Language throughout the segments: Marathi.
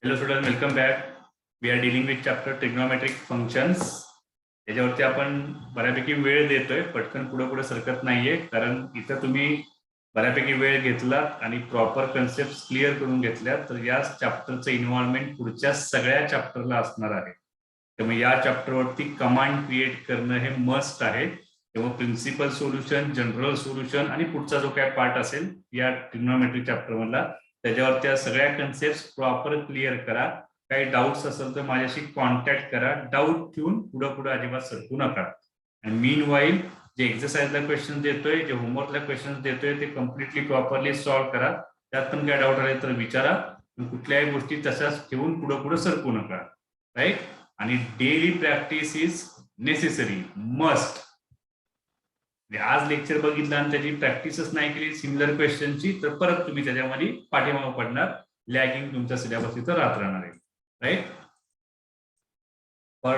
Hello students, welcome back. We are dealing with chapter trigonometric functions. याच्यावरती आपण बऱ्यापैकी वेळ देतोय, पटकन पुढे सरकत नाहीये, कारण इथं तुम्ही बऱ्यापैकी वेळ घेतलात आणि प्रॉपर कन्सेप्ट क्लिअर करून घेतल्या तर या चॅप्टरचं इन्व्हॉल्वमेंट पुढच्या सगळ्या चॅप्टरला असणार आहे. त्यामुळे या चॅप्टरवरती कमांड क्रिएट करणं हे मस्ट आहे. तेव्हा प्रिन्सिपल सोल्युशन, जनरल सोल्युशन आणि पुढचा जो काय पार्ट असेल या ट्रिग्नोमेट्री चॅप्टर मधला त्याच्यावर त्या सगळ्या कन्सेप्ट प्रॉपर क्लिअर करा. काही डाऊट्स असेल तर माझ्याशी कॉन्टॅक्ट करा. डाऊट ठेवून पुढे अजिबात सरकू नका. आणि मीन वाईल जे एक्सरसाइजला क्वेश्चन देतोय, जे होमवर्कला क्वेश्चन देतोय ते कम्प्लिटली प्रॉपरली सॉल्व्ह करा. त्यात पण काय डाऊट आले तर विचारा. कुठल्याही गोष्टी तशाच ठेवून पुढे सरकू नका. राईट. आणि daily practice is necessary, must. आज लेक्चर बघितलं आणि त्याची प्रॅक्टिसच नाही केली सिमिलर क्वेश्चनची तर परत तुम्ही त्याच्यामध्ये पाठीमागे पडणार. लॅगिंग तुमचा सिलेबस इथं राहणार आहे. Right. For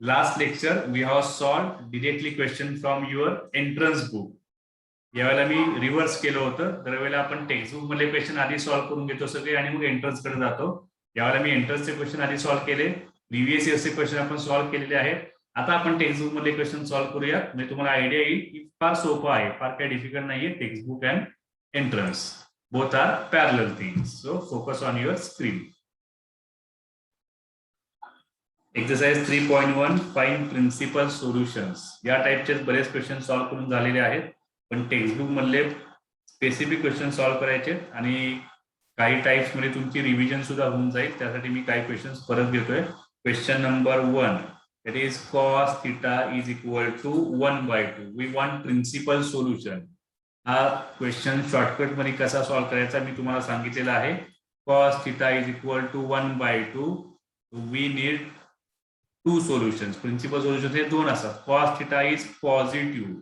last lecture we have solved directly question from your entrance book. यावेळेला मी रिव्हर्स केलं होतं. दरवेळेला आपण टेक्स्टबुक मधले क्वेश्चन आधी सॉल्व्ह करून घेतो सगळे आणि मग एंट्रन्स कडे जातो. यावेळेला मी एंट्रन्सचे क्वेश्चन आधी सॉल्व्ह केले, प्रिव्हियस इयरचे क्वेश्चन आपण सॉल्व्ह केलेले आहेत. आता आपण टेक्स्टबुक मध्ये क्वेश्चन सॉल्व्ह करूयात. म्हणजे तुम्हाला आयडिया येईल की फार सोपं आहे, फार काही डिफिकल्ट नाहीये. Textbook and entrance both are parallel things. So focus on your screen. Exercise 3.1 find principal solutions. या टाइपचे बरेच क्वेश्चन सॉल्व्ह करून झालेले आहेत, पण टेक्स्टबुक मधले स्पेसिफिक क्वेश्चन सॉल्व्ह करायचे आणि काही टाइप्स मध्ये तुमची रिव्हिजन सुद्धा होऊन जाईल. त्यासाठी मी काही क्वेश्चन परत घेतोय. Question number 1, that is cos theta is equal to 1/2. We want principal solution. हा क्वेश्चन शॉर्टकट मध्ये कसा सॉल्व्ह करायचा मी तुम्हाला सांगितलेला आहे. cos theta is equal to 1/2. we need two solutions. Principal solution हे दोन असतात. cos theta is positive.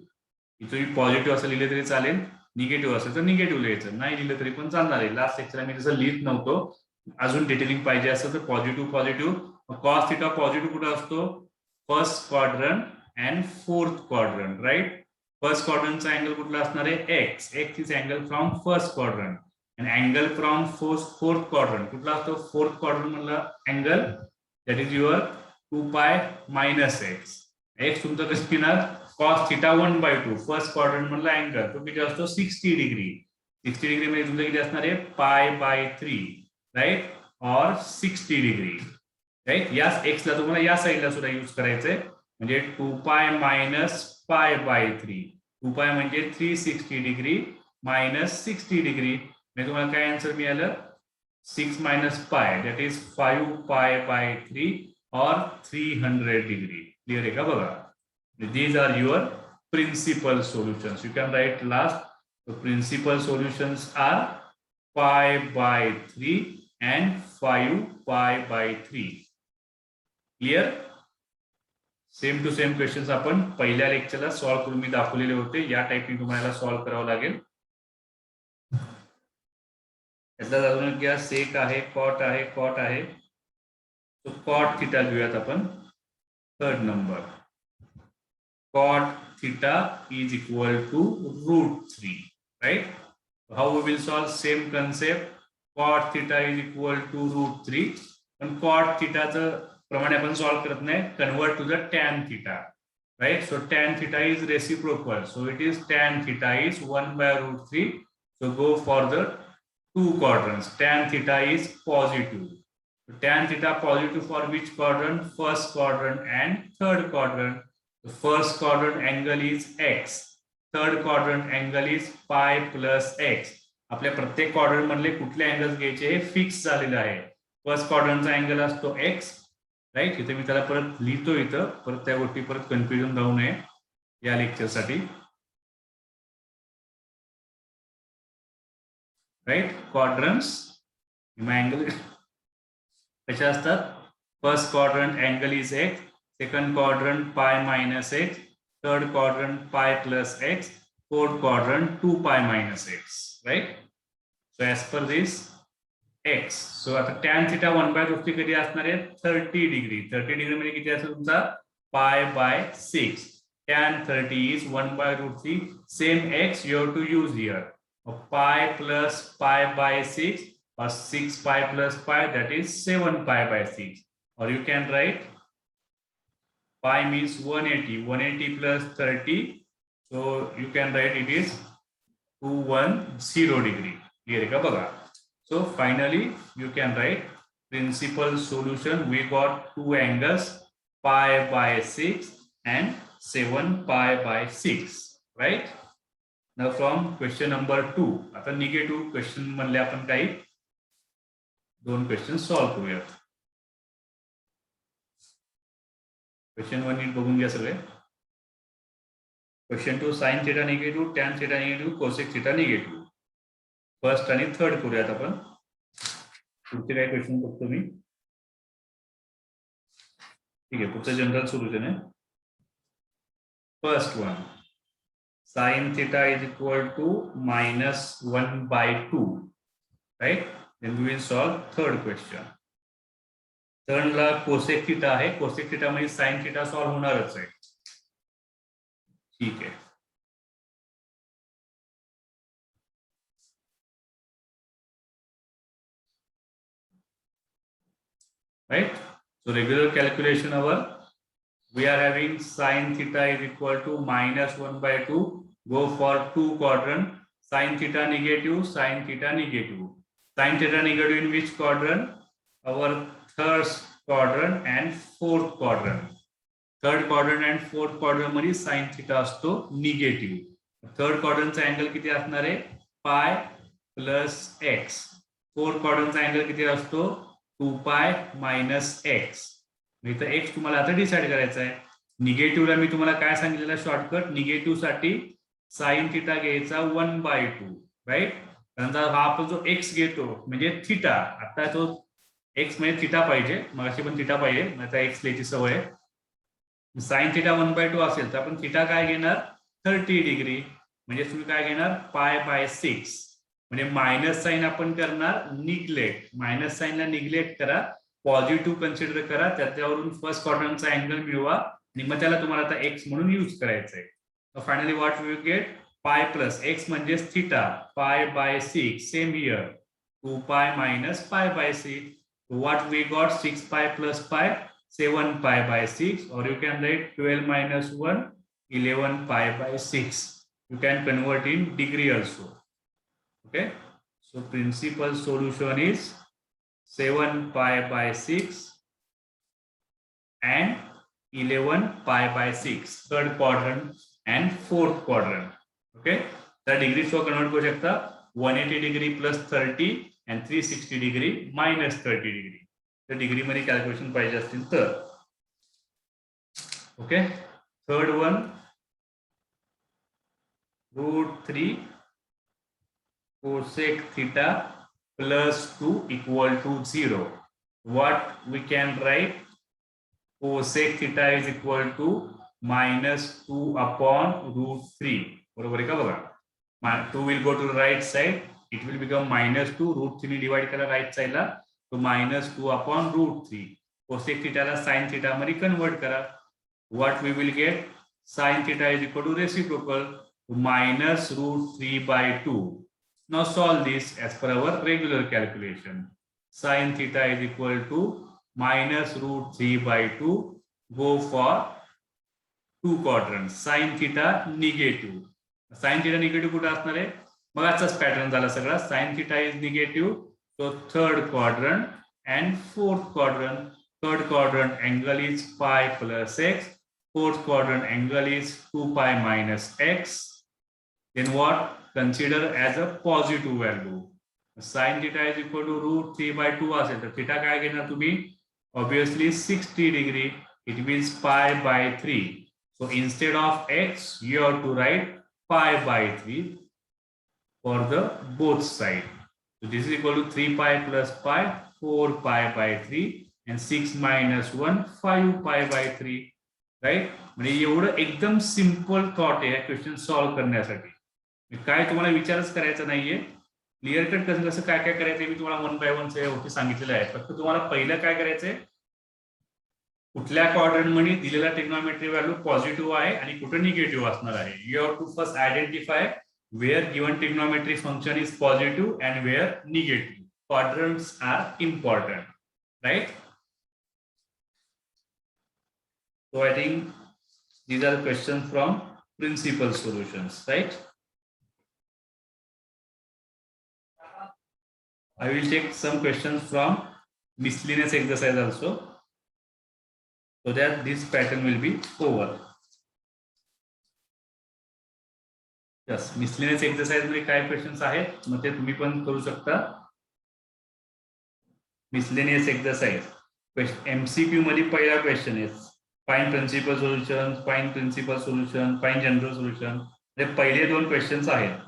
इथे पॉझिटिव्ह असं लिहिले तरी चालेल, निगेटिव्ह असेल तर निगेटिव्ह लिहायचं, नाही लिहिलं तरी पण चालणार आहे. लास्ट लेक्चरला मी तसं लिहित नव्हतो. अजून डिटेलिंग पाहिजे असेल तर पॉझिटिव्ह. cos theta पॉझिटिव्ह कुठे असतो? First quadrant and fourth quadrant. Right. First क्वाड्रंटचा अँगल कुठला असणार आहे? X. X is angle from first quadrant and angle from fourth quadrant कुठला असतो? फोर्थ क्वाड्रंट मधला angle that is your 2π - x. X तुमचं कसं येणार? cos theta 1/2. फर्स्ट क्वाड्रंट मधला अँगल तो किती असतो? 60 डिग्री. 60 डिग्री मध्ये तुमचं किती असणार आहे? π/3. राईट. और 60 डिग्री. राईट. याच एक्स ला तुम्हाला या साईडला सुद्धा यूज करायचंय. म्हणजे 2π - π/3. 2π म्हणजे 360 डिग्री मायनस 60 डिग्री. म्हणजे तुम्हाला काय आन्सर मिळालं? 6 - π दॅट इज 5π/3 और 300 डिग्री. क्लियर आहे का? बघा. These are your principal solutions. You can write last. The principal solutions are π/3 and 5π/3. Clear? Same to same questions आपण पहिल्या लेक्चरला सॉल्व्ह करून मी दाखवलेले होते. या टाइपने तुम्हाला सॉल्व्ह करावं लागेल. यातला जाणून घ्या. सेक आहे, कॉट आहे, कॉट आहे. तो कॉट थिटा घेऊयात आपण. Third number. cot theta is equal to √3. Right. How we will solve? Same concept. cot theta is equal to √3. पण cot theta चं प्रमाणे आपण सॉल्व्ह करत नाही. Convert to the tan theta. Right. So tan theta is reciprocal. So it is tan theta is 1/√3. So go for the two quadrants. Tan theta is positive. So tan theta positive for which quadrant? First quadrant and third quadrant. The first quadrant angle is x. Third quadrant angle is π + x. आपल्या प्रत्येक क्वाड्रंट मधले कुठले अँगल्स घ्यायचे हे फिक्स झालेलं आहे. फर्स्ट क्वाड्रंटचा अँगल असतो x. राईट. इथे मी त्याला परत लिहितो. इथं परत त्या गोष्टी परत कन्फ्युजन राहू नये या लेक्चरसाठी. राईट. क्वाड्रंट्स अँगल कशा असतात? First quadrant angle is x. Second quadrant π - x, third quadrant π + x, fourth quadrant 2π - x. Right? So as per this x. So आता tan theta 1/√3 कधी असणार आहे? 30 डिग्री. 30 डिग्री मध्ये किती असेल तुमचा? π/6. Tan 30 is 1/√3. Same x you have to use here. π + π/6. or 6 pi plus pi, that is 7 pi by 6. Or you can write pi means 180, 180 plus 30. So you can write it is 210 degree. Clear ka baga? So finally you can write principal solution. We got two angles, pi by 6 and 7 pi by 6, right? Now from question number 2, आता निगेटिव्ह क्वेश्चन म्हणले आपण काही दोन क्वेश्चन सॉल्व्ह करूयात. क्वेश्चन 1 नीट बघून घ्या सगळे. Question 2 sine theta negative, tan theta negative, cosec theta negative. First आणि थर्ड करूयात आपण. पुढचे काय क्वेश्चन बघतो मी. ठीक आहे, पुढचं जनरल सोल्युशन आहे. First one, sin theta is equal to -1/2, right? Then we will solve third question. Third ला cosec theta आहे, cosec theta मध्ये sin theta सॉल्व होणारच आहे. ठीक आहे. Right? So regular calculation hour, we are having sin theta is equal to -1/2. Go for two quadrant. Sin theta negative, sin theta negative. Sin theta negative in which quadrant? Our third quadrant and fourth quadrant. Third quadrant and fourth quadrant मध्ये sin theta असतो निगेटिव्ह. थर्ड क्वाड्रंटचा अँगल किती असणार आहे? पाय प्लस एक्स. फोर्थ क्वाड्रंटचा अँगल किती असतो? 2 पाय मायनस एक्स. इथं एक्स तुम्हाला आता डिसाइड करायचा आहे. निगेटिव्हला मी तुम्हाला काय सांगितलेलं शॉर्टकट, निगेटिव्ह साठी साइन थिटा घ्यायचा 1/2, राईट. नंतर हा आपण जो एक्स घेतो म्हणजे थिटा, आता तो एक्स म्हणजे थिटा पाहिजे, मगाशी पण थिटा पाहिजे, आता एक्स लिहायची सवय आहे. साइन थिटा 1/2 असेल तर आपण थिटा काय घेणार? 30 डिग्री. म्हणजे तुम्ही काय घेणार? Pi by 6. म्हणजे मायनस साइन आपण करणार निग्लेक्ट. मायनस साइनला निग्लेक्ट करा, पॉझिटिव्ह कन्सिडर करा, त्याच्यावरून फर्स्ट क्वाड्रंटचा अँगल मिळवा आणि मग त्याला तुम्हाला आता एक्स म्हणून यूज करायचं आहे. So finally what we will get? Pi plus x म्हणजे theta, pi by 6, same here, 2 pi minus pi by 6. So what we got? 6 pi plus pi, 7 pi by 6, or you can write 12 minus 1, 11 pi by 6. You can convert in degree also. Okay, so principal solution is 7 pi by 6 and 11 pi by 6, third quadrant and fourth quadrant. Okay, तर डिग्री शो कन्वर्ट करू शकता 180 degree plus 30 and 360 degree minus 30 degree. तर डिग्री मध्ये कॅल्क्युलेशन पाहिजे असतील तर. Okay, third one, √3 cosec theta plus 2 equal to 0. What we can write? Cosec theta is equal to -2 upon √3. बरोबर आहे का बघा? 2 will go to the right side, it will become -2. √3 ने डिवाइड करा राइट साइडला, तो -2 upon √3. cosec theta ला sin theta मध्ये कन्वर्ट करा. What we will get? sin theta is equal to reciprocal, -√3/2. Now solve this as per our regular calculation. Sin theta is equal to -√3/2. Go for two quadrants. Sin theta negative. Sin theta negative कुठे असणार आहे? मगाचाच पॅटर्न झाला सगळा. Sin theta is negative. So third quadrant and fourth quadrant. Third quadrant angle is pi plus x. Fourth quadrant angle is 2 pi minus x. Then what? Consider as a positive value. Sin theta is equal to √3/2 असेल तर theta काय घेणार तुम्ही? Obviously 60 degree. It means pi by 3. So instead of x, you have to write pi by 3 for the both side. So this is equal to 3 pi plus pi, 4 pi by 3, and 6 minus 1, 5 pi by 3. Right? म्हणजे एवढं एकदम सिंपल थॉट आहे क्वेश्चन सॉल्व्ह करण्यासाठी. काय तुम्हाला विचारच करायचा नाहीये. क्लिअर कट कसं कसं काय काय करायचंय मी तुम्हाला 1 by 1 होती सांगितलेलं आहे. फक्त तुम्हाला पहिलं काय करायचंय, कुठल्या क्वाड्रंट मध्ये दिलेला ट्रिग्नोमेट्री व्हॅल्यू पॉझिटिव्ह आहे आणि कुठे निगेटिव्ह असणार आहे. You have to first identify where given trigonometry function is positive and where negative. quadrants are important, right? So I think these are questions from principal solutions, right? I will take some questions from miscellaneous exercise also, so that this pattern will be over. Yes, miscellaneous exercise मध्ये काय क्वेश्चन्स आहेत मग ते तुम्ही पण करू शकता. miscellaneous exercise MCQ मध्ये पहिला क्वेश्चन आहे find principal solution, find principal solution, find general solution. हे पहिले दोन क्वेश्चन्स आहेत.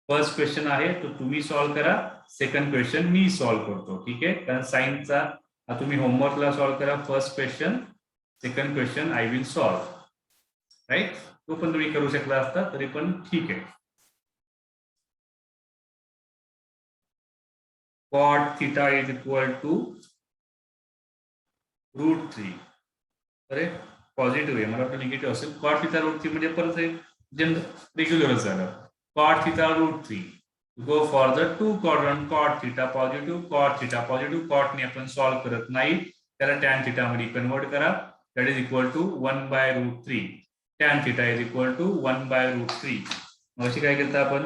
फर्स्ट क्वेश्चन आहे तो तुम्ही सॉल्व्ह करा, सेकंड क्वेश्चन मी सॉल्व्ह करतो. ठीक आहे, कारण सायन्सचा तुम्ही होमवर्कला सॉल्व्ह करा first question, second question I will solve, right. तो पण तुम्ही करू शकला असता तरी पण ठीक आहे. cot theta is equal to √3. अरे पॉझिटिव्ह आहे, मला वाटतं निगेटिव्ह असेल. cot theta √3 म्हणजे परत रेग्युलरच झालं. cot theta √3 go for the two quadrant cot theta positive, cot theta positive. cot ने आपण सॉल्व्ह करत नाही, त्याला tan theta मध्ये कन्वर्ट करा. that is equal to 1/√3. tan theta is equal to 1/√3. मगाशी काय केलं आपण,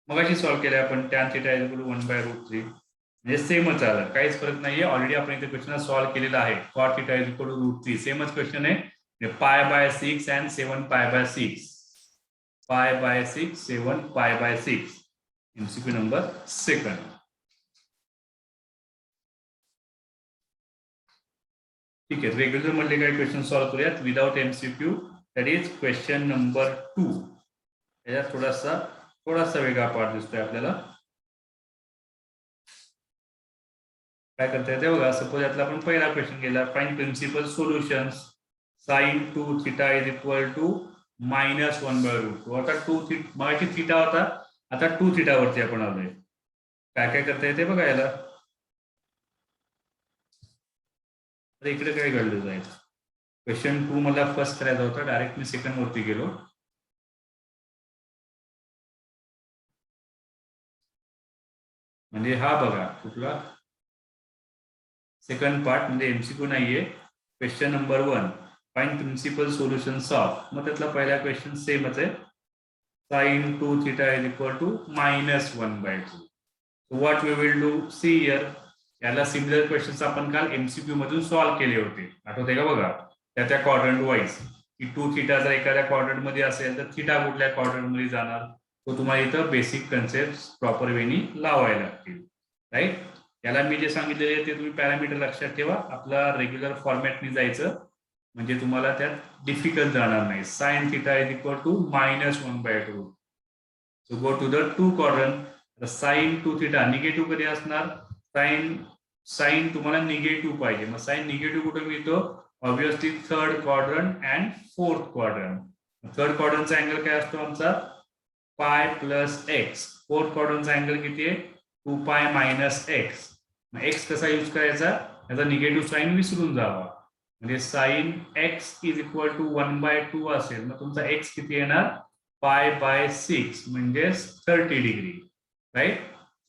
मगाशी सॉल्व्ह केलं आपण tan theta is equal to 1/√3. म्हणजे सेमच आलं, काहीच फरक नाहीये. ऑलरेडी आपण इथे क्वेश्चन सॉल्व्ह केलेला आहे. cot theta is equal to √3 सेमच क्वेश्चन आहे. π/6 and 7π/6. π/6 7π/6. MCQ number 2. ठीक आहे, रेग्युलर मधले काही क्वेश्चन सॉल्व्ह करूयात without MCQ. That is question number 2. याच्यात थोडासा वेगळा पार्ट दिसतोय आपल्याला. काय करता येते बघा. सपोज यातला आपण पहिला क्वेश्चन गेला, find principal solutions. sin 2 theta is equal to -1/√2. आता 2 थीटा मागे थीटा होता, आता 2 थीटा वरती आपण आलोय. काय करता येते बघा याला. तर इकडे काय घडलं जाईल, क्वेश्चन 2 मला फर्स्ट करायचा होता, डायरेक्ट मी सेकंड वरती गेलो. म्हणजे हा बघा कुठला सेकंड पार्ट, म्हणजे MCQ नाहीये. Question number 1 find principal solutions of. मग त्यातला पहिला क्वेश्चन सेमच आहे. sin 2 theta is equal to -1/2. So what we will do, see here. याला सिमिलर क्वेश्चन्स आपण काल MCQ मधून सॉल्व्ह केले होते, आठवते का बघा. त्या क्वाड्रंट वाईज की 2 थीटा जर एखाद्या क्वाड्रंट मध्ये असेल तर थीटा कुठल्या क्वाड्रंट मध्ये जाणार, तो तुम्हाला इथं बेसिक कन्सेप्ट प्रॉपर वेनी लावायला लागतील, राईट. याला मी जे सांगितलेले ते तुम्ही पॅरामीटर लक्षात ठेवा. आपला रेग्युलर फॉर्मॅटनी जायचं म्हणजे तुम्हाला त्यात डिफिकल्ट जाणार नाही. sin theta is equal to -1/2. So go to the 2 quadrant. sin 2 theta negative कधी असणार, साइन तुम्हाला निगेटिव्ह पाहिजे. मग साइन निगेटिव्ह कुठे मिळतो, obviously third quadrant and fourth quadrant. Third क्वाड्रंटचा अँगल काय असतो आमचा π+x. फोर्थ क्वाड्रंटचा अँगल किती आहे 2π - x. मग x कसा यूज करायचा, याचा निगेटिव्ह साइन विसरून जावा. म्हणजे sine x is equal to 1/2 असेल. मग तुमचा x किती येणार π/6 म्हणजे 30 degree, right.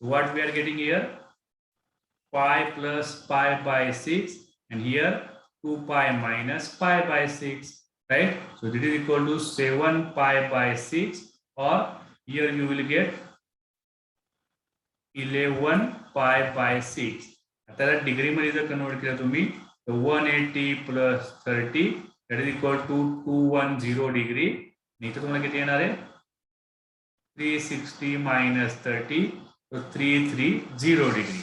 What we are getting here π + π/6 and here 2π - π/6, right. So this is equal to 7π/6, or here you will get 11π/6. आता डिग्री मध्ये जर कन्वर्ट केलं तुम्ही तर 180 + 30 that is equal to 210 degree. इथे तुम्हाला किती येणार आहे 360 - 30 तर 330 डिग्री.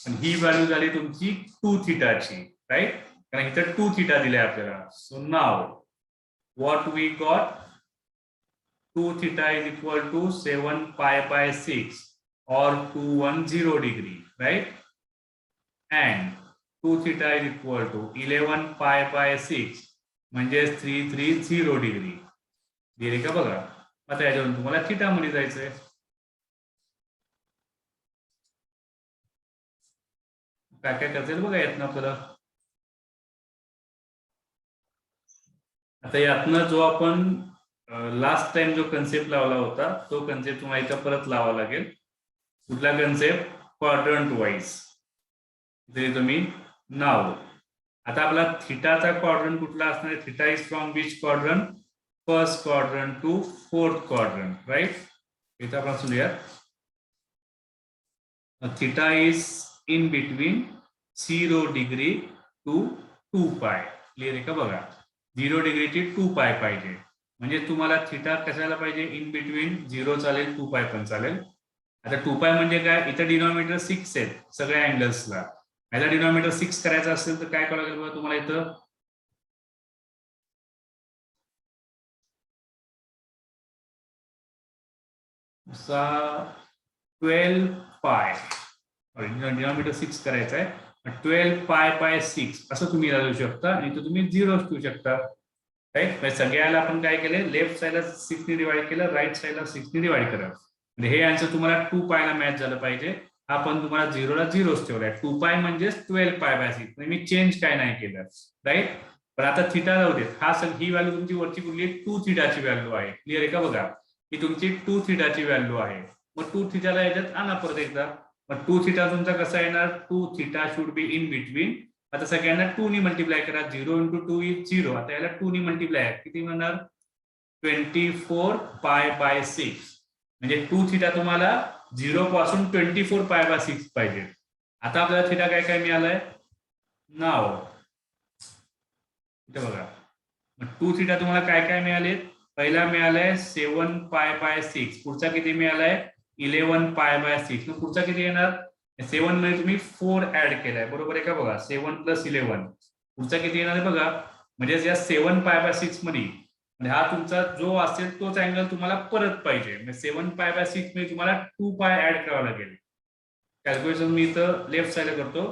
आणि ही व्हॅल्यू झाली तुमची 2 थीटाची, राईट. कारण इथे 2 थीटा दिले आपल्याला. So now what we got, 2 theta is equal to 7π/6 or 210 degree, right. And 2 theta is equal to 11π/6 म्हणजे 330 डिग्री दिले का बघा. आता याच्यावरून तुम्हाला थीटा मध्ये जायचंय. काय करता येईल बघा यातनं आपल्याला. आता यातनं जो आपण लास्ट टाइम जो कन्सेप्ट लावला होता तो कन्सेप्ट तुम्हाला इथं परत लावावा लागेल. कुठला कन्सेप्ट? Quadrant wise. इथे तुम्ही नाव. आता आपला थिटाचा क्वाड्रंट कुठला असणार आहे? Theta is from which quadrant? First quadrant to fourth quadrant, right? इथं आपण सुरूया. Theta is in between 0 degree to 2 pi. Clear आहे का? बघा 0 डिग्री ची 2 पाय पाहिजे. म्हणजे तुम्हाला थिटा कशाला पाहिजे? इन बिटवीन 0 चालेल, 2 पाय पण चालेल. आता 2 पाय म्हणजे काय? इथं डिनॉमिनेटर 6 आहेत सगळ्या अँगल्सला. याला डिनॉमिनेटर 6 करायचं असेल तर काय करावं लागेल बघा तुम्हाला? इथं असा 12 पाय, डिनॉमिनेटर 6 करायचं आहे. 12 पाय बाय 6 असं तुम्ही लिहू शकता आणि इथं तुम्ही 0 ठेवू शकता, राईट? सगळ्याला आपण काय केलं? लेफ्ट साईडला 6 ने डिवाइड केलं, राईट साईडला 6 ने डिवाइड करा. म्हणजे हे आन्सर तुम्हाला 2 पायला मॅच झालं पाहिजे. आपण तुम्हाला 0 ला 0च ठेवलाय. 2 पाय म्हणजे 12 पाय बाय 6. मी चेंज काय नाही केलं, राईट? पण आता थिटा जाऊ देत. हा ही व्हॅल्यू तुमची वरची कुठली? 2 थिटाची व्हॅल्यू आहे. क्लिअर आहे का? बघा ही तुमची 2 थिटाची व्हॅल्यू आहे. मग 2 थिटाला याच्यात आणा परत एकदा. मग 2 थिटा तुमचा कसा येणार? 2 theta should be in between. आता सगळ्यांना 2 ने मल्टिप्लाय करा. 0 × 2 इज 0. आता याला 2 ने मल्टिप्लाय किती होणार? 24 पाय बाय 6. म्हणजे 2 थिटा तुम्हाला 0 पासून 24 पाय बाय 6 पाहिजे. आता आपल्याला थिटा काय काय मिळालंय? नाव इथे बघा. 2 थिटा तुम्हाला काय काय मिळाले? पहिला मिळालाय 7 पाय बाय 6. पुढचा किती मिळालाय? 11 पाय बाय 6. मग पुढचा किती येणार? 7 मध्ये तुम्ही 4 ऍड केलाय, बरोबर आहे का? बघा 7 + 11. पुढचा किती येणार आहे बघा. म्हणजे या 7 पाय बाय 6 मध्ये हा तुमचा जो असेल तोच अँगल तुम्हाला परत पाहिजे. म्हणजे 7 पाय बाय 6 मध्ये तुम्हाला 2 पाय ऍड करावा लागेल. कॅल्क्युलेशन मी इथं लेफ्ट साईडला करतो.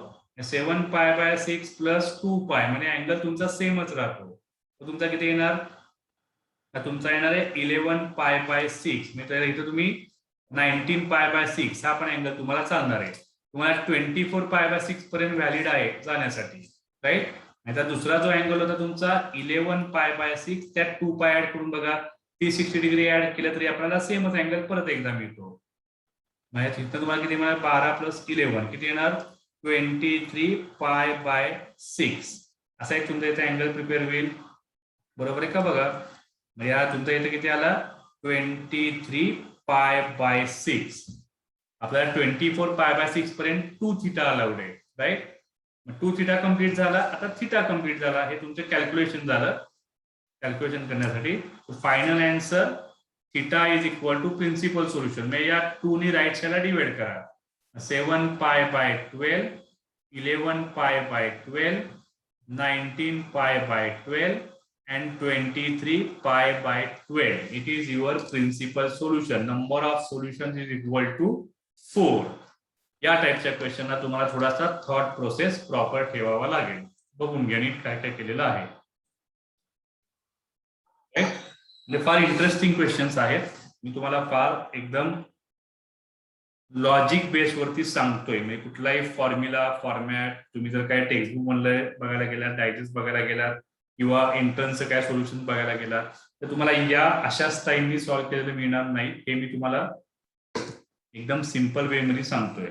7 पाय बाय 6 + 2 पाय म्हणजे अँगल तुमचा सेमच राहतो. तुमचा किती येणार? तुमचा येणार आहे 11 पाय बाय 6. म्हणजे इथं तुम्ही 19 पाय बाय 6 हा पण अँगल तुम्हाला चालणार आहे. तुम्हाला 24 पाय बाय 6 पर्यंत व्हॅलिड आहे जाण्यासाठी, राईट? आता दुसरा जो अँगल होता तुमचा 11 पाय बाय 6, त्यात 2 पाय ऍड करून बघा. 360 डिग्री ऍड केलं तरी आपल्याला सेमच अँगल परत एकदा मिळतो. म्हणजे इथं तुम्हाला किती मिळणार? 12 + 11 किती येणार? 23 पाय बाय 6. असा एक तुमचा इथे अँगल प्रिपेअर होईल, बरोबर आहे का? बघा या तुमचा इथे किती आला? 23 पाय बाय 6. आपल्याला 24 पाय बाय 6 पर्यंत 2 थिटा अलाउड आहे, राईट? 2 थिटा कम्प्लीट झाला. आता थिटा कम्प्लीट झाला. हे तुमचं कॅल्क्युलेशन झालं. कॅल्क्युलेशन करण्यासाठी final answer theta is equal to principal solution. म्हणजे या 2 ने राईट साईडला डिवाइड करा. 7 पाय बाय 12, 11 पाय by 12, 19 pi by 12 and 23 pi by 12. It is your principal solution. Number of solutions is equal to 4. या टाइपच्या क्वेश्चनला तुम्हाला थोडासा थॉट प्रोसेस प्रॉपर ठेवावा लागेल. बघून घ्या नीट काय काय केलेलं आहे. म्हणजे फार इंटरेस्टिंग क्वेश्चन्स आहेत. मी तुम्हाला फार एकदम लॉजिक बेस वरती सांगतोय. म्हणजे कुठलाही फॉर्म्युला फॉर्मॅट तुम्ही जर काय टेक्स्टबुक मधलं बघायला गेलात, डायजेस्ट बघायला गेलात किंवा एंट्रन्सचं काय सोल्युशन बघायला गेलात तर तुम्हाला या अशा स्टाईलनी सॉल्व्ह केलेलं मिळणार नाही. हे मी तुम्हाला एकदम सिंपल वे मध्ये सांगतोय.